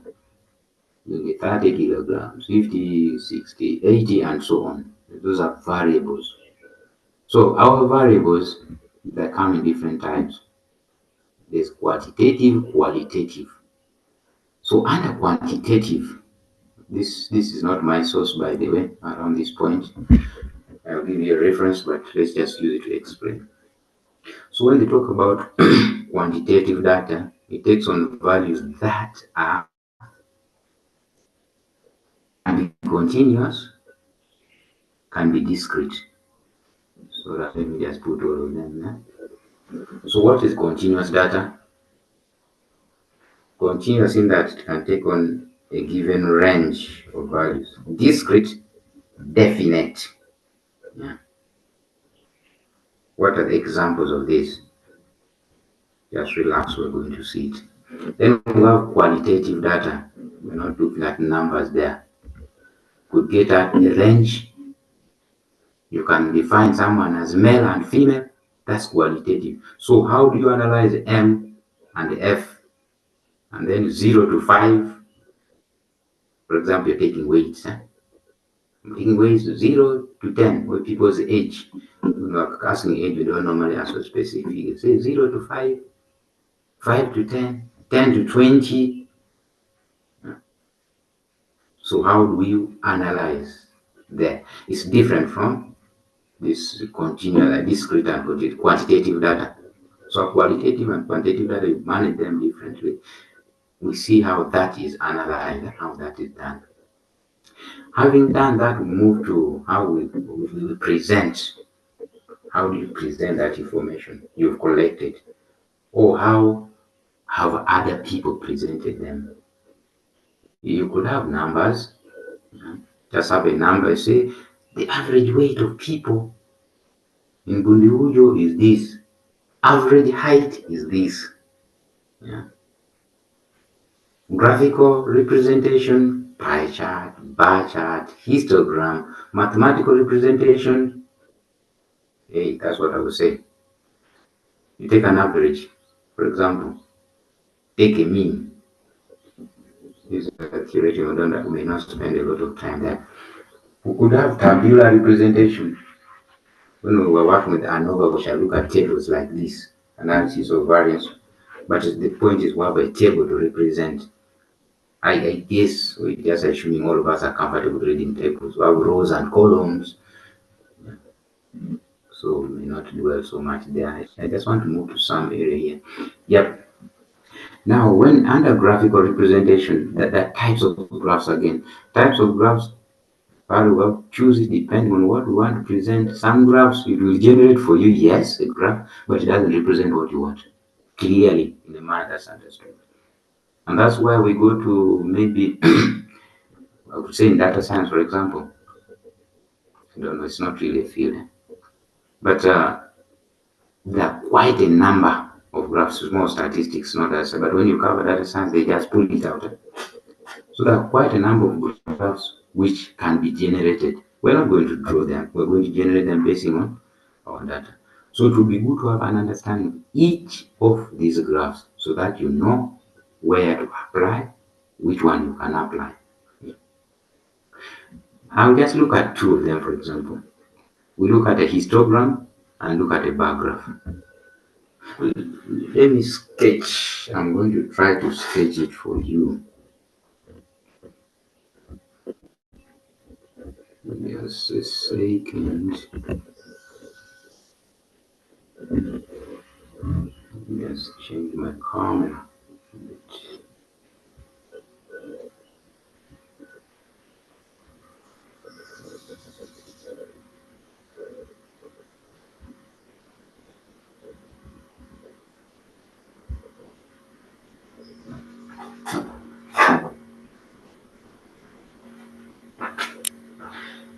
You'll get 30 kilograms, 50, 60, 80, and so on. Those are variables. So our variables, they come in different types. There's quantitative, qualitative. So under quantitative, this is not my source, by the way, around this point. I'll give you a reference, but let's just use it to explain. So when they talk about quantitative data, it takes on values that are can be continuous, can be discrete. So let me just put all of them there. So what is continuous data? Continuous in that it can take on a given range of values. Discrete, definite. Yeah. What are the examples of this? Just relax, we're going to see it. Then we have qualitative data. We're not looking at numbers there. Could get at a range. You can define someone as male and female. That's qualitative. So how do you analyze M and F and then 0 to 5? For example, you're taking weights. I'm taking weights 0 to 10, with people's age. Asking age, we don't normally ask for specific figures. Say 0 to 5, 5 to 10, 10 to 20. So how do you analyze that? It's different from this continual, discrete and quantitative data. So qualitative and quantitative data, you manage them differently. We see how that is analyzed and how that is done. Having done that, we move to how we present. How do you present that information you've collected? Or how have other people presented them? You could have numbers. Just have a number, say the average weight of people in Bundiujo is this. Average height is this. Yeah. Graphical representation, pie chart, bar chart, histogram, mathematical representation. Hey, that's what I would say. You take an average, for example, take a mean. This is a theoretical, we may not spend a lot of time there. We could have tabular representation. When we were working with ANOVA, we shall look at tables like this, analysis of variance. But the point is we have a table to represent. I guess we're just assuming all of us are comfortable reading tables. We have rows and columns. So we may not dwell so much there. I just want to move to some area here. Yep. Now, when under graphical representation, that types of graphs again, types of graphs Very well, choose it depending on what we want to present. Some graphs it will generate for you, yes, a graph, but it doesn't represent what you want clearly in the manner that's understood. And that's why we go to maybe, I would say in data science, for example. I don't know, it's not really a field, but there are quite a number of graphs, more statistics, not as, but when you cover data science, they just pull it out. So there are quite a number of graphs which can be generated. We're not going to draw them, we're going to generate them based on our data. So it would be good to have an understanding of each of these graphs so that you know where to apply, which one you can apply. I'll just look at two of them, for example. We look at a histogram and look at a bar graph. Let me sketch. I'm going to try to sketch it for you. Just a second. Just change my camera.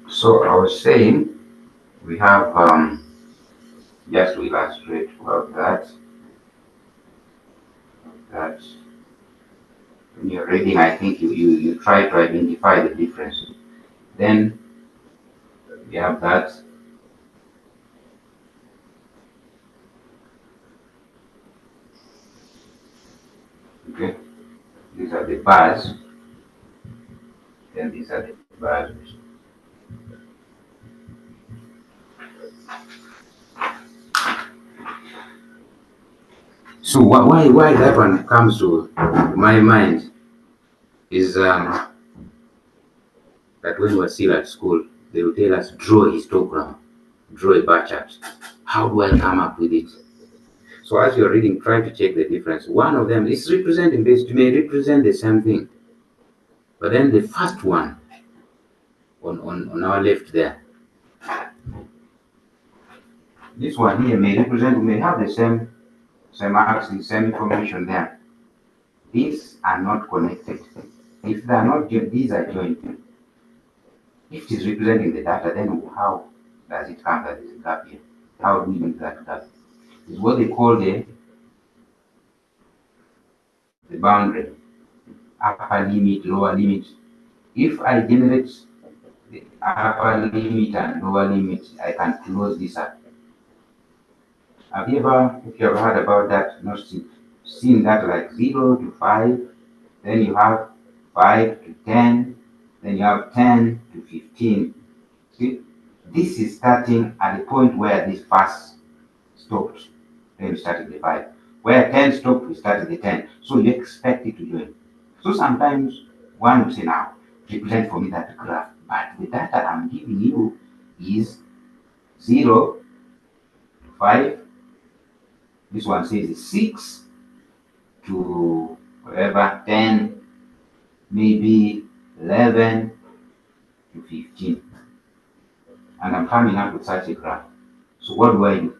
So I was saying we have just to illustrate about that when you're reading, I think you try to identify the difference. Then we have that. Okay, these are the bars. Then these are the bars. So why that one comes to my mind is that when we were still at school, they would tell us draw a histogram, draw a bar chart. How do I come up with it? So as you're reading, try to check the difference. One of them is representing this, may represent the same thing. But then the first one on our left there, this one here may represent, may have the same axis, same information there. These are not connected. If they are not joined, these are joined. If it is representing the data, then how does it come that there is a gap here? How do we use that gap? It's what they call the boundary, upper limit, lower limit. If I generate the upper limit and lower limit, I can close this up. Have you ever, if you have heard about that, not seen that like 0 to 5, then you have 5 to 10, then you have 10 to 15. See, this is starting at the point where this first stopped. Then we started the 5. Where 10 stopped, we started the 10. So you expect it to join. So sometimes one would say, now, represent for me that graph, but the data I'm giving you is 0, 5. This one says it's 6 to whatever, 10, maybe 11 to 15. And I'm coming up with such a graph. So what do I do?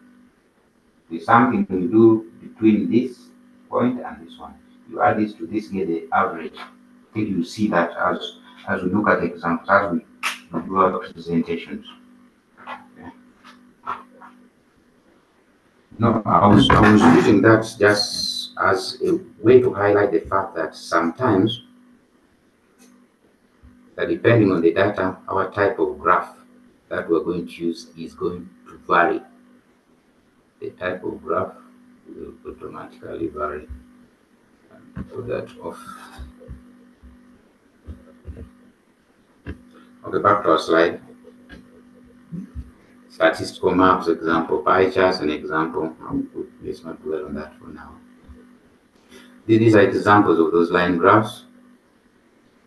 There's something you do between this point and this one. You add this to this, get the average. I think you see that as we look at examples, as we do our presentations. Okay. No, I was using that just as a way to highlight the fact that sometimes, that depending on the data, our type of graph that we're going to use is going to vary. The type of graph will automatically vary. Put that off. Okay, back to our slide. Statistical maps example, pie charts an example. Let's not dwell on that for now. These are examples of those line graphs.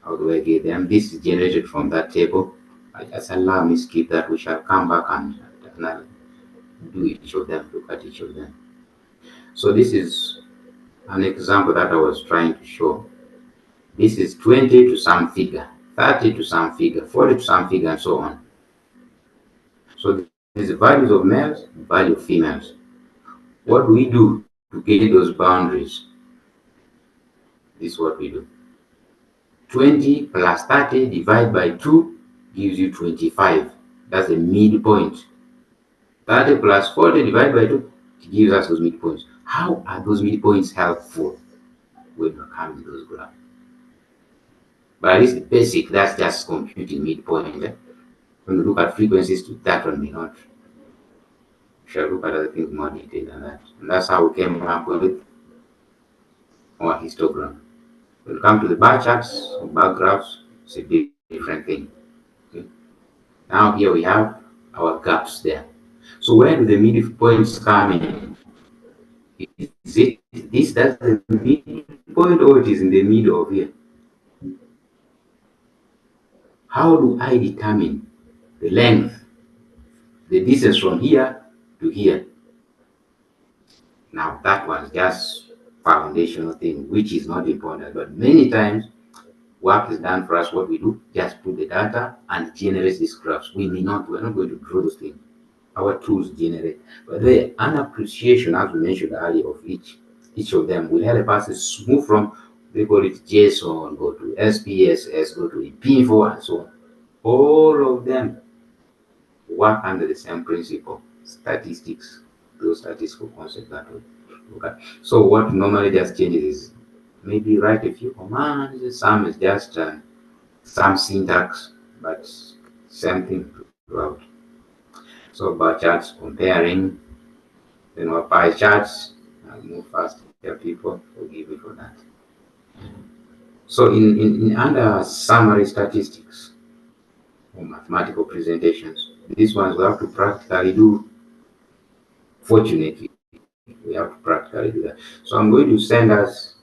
How do I get them? This is generated from that table. Just allow me skip that. We shall come back and do each of them, look at each of them. So this is an example that I was trying to show. This is 20 to some figure, 30 to some figure, 40 to some figure, and so on. So there's the values of males, value of females. What do we do to get those boundaries? This is what we do. 20 plus 30 divided by 2 gives you 25. That's the midpoint. 30 plus 40 divided by 2 gives us those midpoints. How are those midpoints helpful when you come to those graphs? But at least the basic, that's just computing midpoint. When you look at frequencies, to that one may not. We shall look at other things more detailed than that. And that's how we came up with our histogram. When you come to the bar charts or bar graphs, it's a different thing. Okay? Now here we have our gaps there. So where do the midpoints come in? Is it this that's the midpoint, or it is in the middle of here? How do I determine the length, the distance from here to here? Now that was just foundational thing, which is not important, but many times work is done for us. What we do, just put the data and generate these graphs. We're not going to draw those things. Our tools generate. But the an appreciation, as we mentioned earlier, of each of them will help us move from, they call it JSON, go to SPSS, go to P4, and so on. All of them work under the same principle, statistics, those statistical concepts that we look at. So what normally just changes is maybe write a few commands, some is just some syntax, but same thing throughout. So bar charts, comparing, then our pie charts, I'll move fast here, people, forgive me for that. So in under summary statistics or mathematical presentations, these ones we have to practically do. Fortunately, we have to practically do that. So I'm going to send us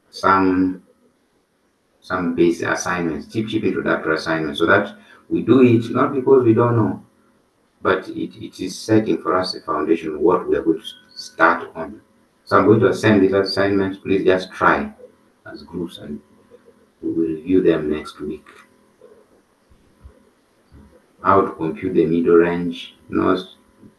some basic assignments, cheap introductory assignments, so that we do it not because we don't know, but it is setting for us a foundation of what we are going to start on. So I'm going to send these assignments. Please just try as groups, and we will review them next week. How to compute the middle range, not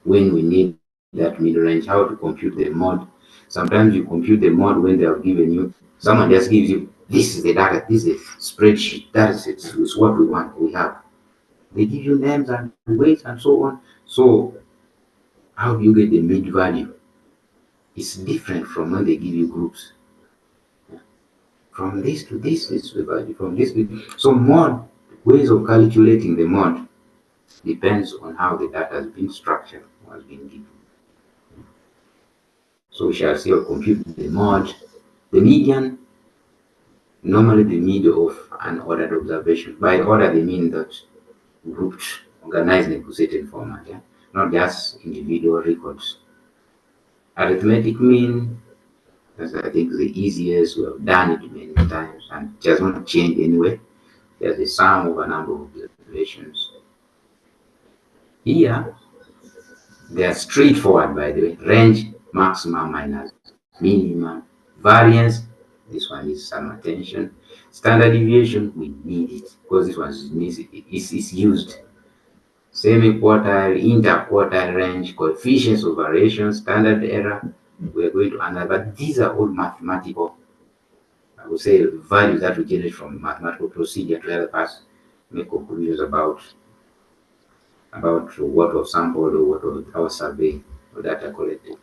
when we need that middle range, how to compute the mod. Sometimes you compute the mod when they have given you, someone just gives you, this is the data, this is a spreadsheet, that is it, it's what we want, we have. They give you names and weights and so on. So how do you get the mid value? It's different from when they give you groups. From this to this is the value, from this to, so mod, ways of calculating the mod depends on how the data has been structured or has been given. So we shall see or compute the mod, the median, normally the middle of an ordered observation. By order they mean that grouped, organized in a certain format, yeah? Not just individual records. Arithmetic mean, that's I think the easiest, we have done it many times and it does not change anyway. There's the sum of a number of observations. Here, they are straightforward, by the way. Range, maximum minus minimum. Variance, this one is some attention. Standard deviation, we need it because this one is used. Semi-quartile, interquartile range, coefficients of variation, standard error, we're going to analyze, but these are all mathematical, I would say, values that we generate from mathematical procedure to help us make conclusions about what was sampled or what was our survey or data collected.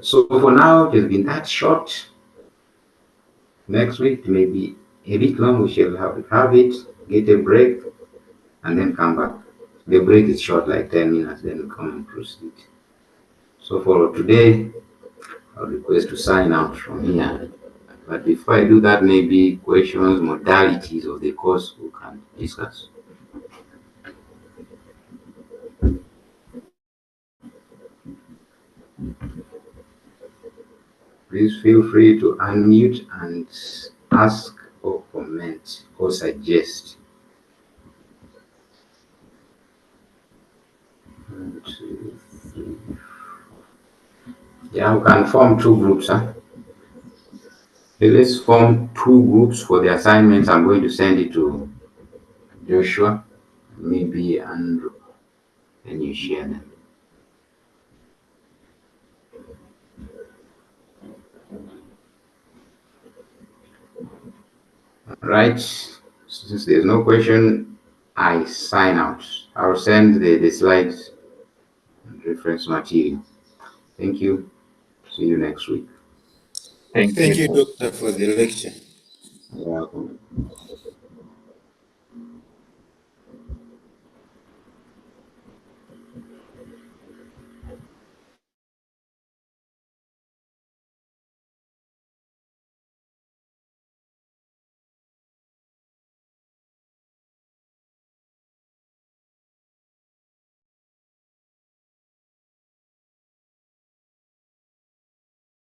So for now, it has been that short. Next week may be a bit long. We shall have it, get a break, and then come back. The break is short, like 10 minutes, then we come and proceed. So for today, I'll request to sign out from here. But before I do that, maybe questions, modalities of the course we can discuss. Please feel free to unmute and ask or comment or suggest. 1, 2, 3. Yeah, we can form two groups, huh? Okay, let's form two groups for the assignments. I'm going to send it to Joshua, maybe Andrew, and you share them. Right. Since there's no question, I sign out. I'll send the slides and reference material. Thank you. See you next week. Thank Thank you. you, Doctor, for the lecture. You're welcome.